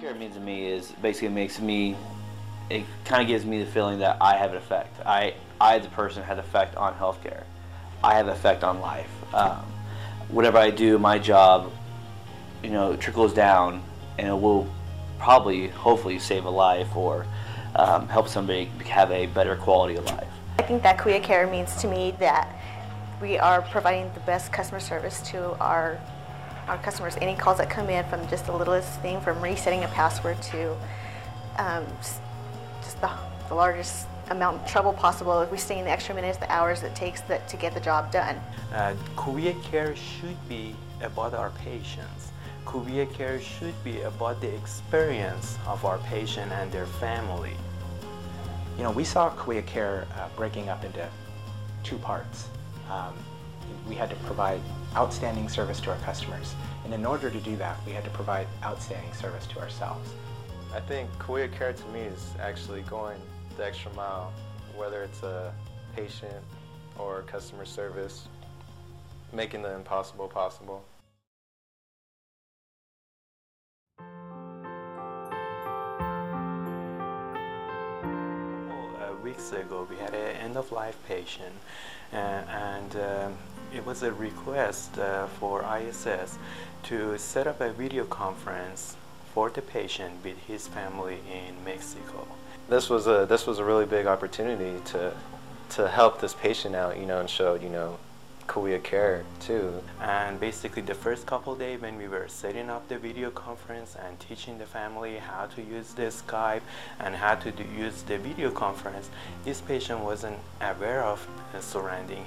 Care means to me is basically it kind of gives me the feeling that I have an effect. I as a person, have an effect on healthcare. I have an effect on life. Whatever I do, my job, trickles down, and it will probably, hopefully, save a life or help somebody have a better quality of life. I think that Kaweah Care means to me that we are providing the best customer service to our customers. Any calls that come in, from just the littlest thing, from resetting a password to just the largest amount of trouble possible if we stay in the extra minutes, the hours it takes to get the job done. Kaweah Care should be about our patients. Kaweah Care should be about the experience of our patient and their family. We saw Kaweah Care breaking up into two parts. We had to provide outstanding service to our customers, and in order to do that, we had to provide outstanding service to ourselves. I think Kaweah Care to me is actually going the extra mile, whether it's a patient or customer service, making the impossible possible. Weeks ago, we had an end-of-life patient, and it was a request for ISS to set up a video conference for the patient with his family in Mexico. This was a really big opportunity to help this patient out, and show Kaweah Care too. And basically the first couple of days when we were setting up the video conference and teaching the family how to use the Skype and how to use the video conference, this patient wasn't aware of the surrounding.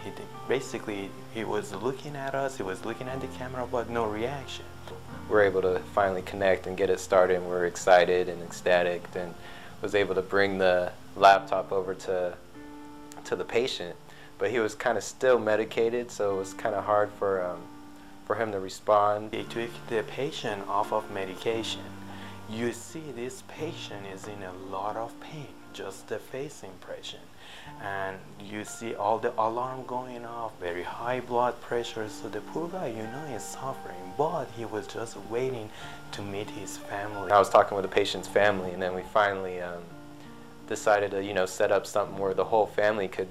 He was looking at us, he was looking at the camera, but no reaction. We were able to finally connect and get it started, and we were excited and ecstatic, and was able to bring the laptop over to the patient. But he was kind of still medicated, so it was kind of hard for him to respond. They took the patient off of medication. You see this patient is in a lot of pain, just the face impression. And you see all the alarm going off, very high blood pressure, so the poor guy, is suffering, but he was just waiting to meet his family. I was talking with the patient's family, and then we finally decided to, set up something where the whole family could,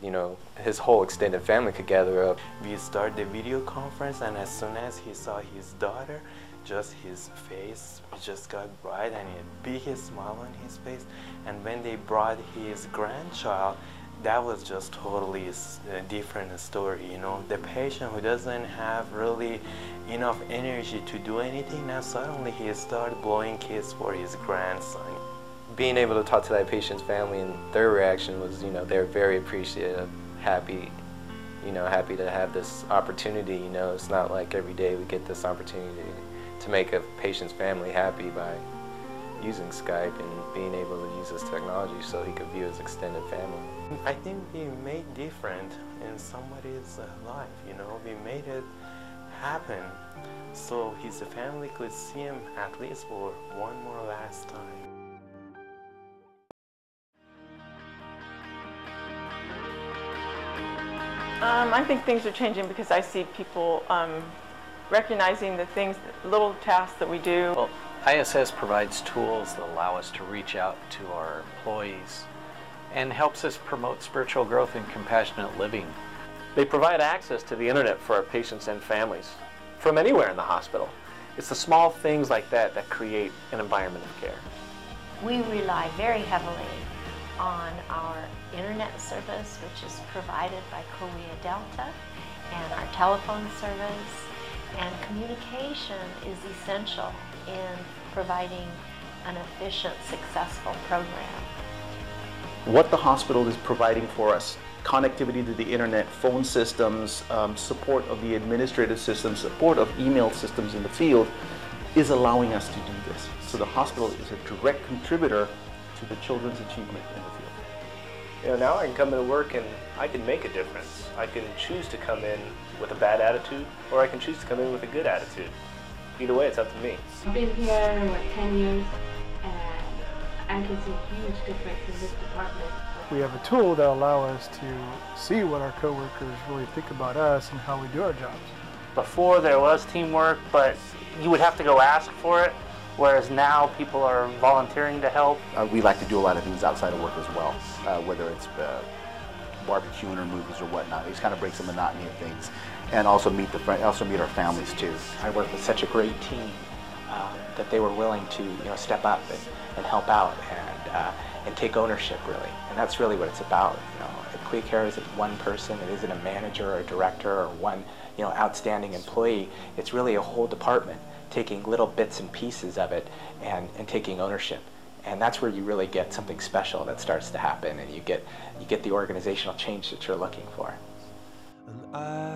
his whole extended family could gather up. We started the video conference, and as soon as he saw his daughter, just his face just got bright and a big smile on his face. And when they brought his grandchild, that was just totally a different story. The patient who doesn't have really enough energy to do anything, now suddenly he started blowing kisses for his grandson. Being able to talk to that patient's family, and their reaction was, they're very appreciative, happy, happy to have this opportunity. It's not like every day we get this opportunity to make a patient's family happy by using Skype and being able to use this technology so he could view his extended family. I think we made different in somebody's life, we made it happen so his family could see him at least for one more last time. I think things are changing because I see people recognizing the things, little tasks that we do. Well, ISS provides tools that allow us to reach out to our employees and helps us promote spiritual growth and compassionate living. They provide access to the internet for our patients and families from anywhere in the hospital. It's the small things like that that create an environment of care. We rely very heavily on our internet service, which is provided by Kaweah Delta, and our telephone service, and communication is essential in providing an efficient, successful program. What the hospital is providing for us, connectivity to the internet, phone systems, support of the administrative systems, support of email systems in the field, is allowing us to do this. So the hospital is a direct contributor to the children's achievement in the field. Now I can come into work and I can make a difference. I can choose to come in with a bad attitude, or I can choose to come in with a good attitude. Either way, it's up to me. I've been here 10 years, and I can see a huge difference in this department. We have a tool that allows us to see what our coworkers really think about us and how we do our jobs. Before there was teamwork, but you would have to go ask for it, whereas now people are volunteering to help. We like to do a lot of things outside of work as well, whether it's barbecuing or movies or whatnot. It just kind of breaks the monotony of things, and also meet our families too. I work with such a great team that they were willing to step up and help out and take ownership really, and that's really what it's about. Kaweah Care isn't one person, it isn't a manager or a director or one outstanding employee. It's really a whole department taking little bits and pieces of it and taking ownership. And that's where you really get something special that starts to happen, and you get the organizational change that you're looking for. And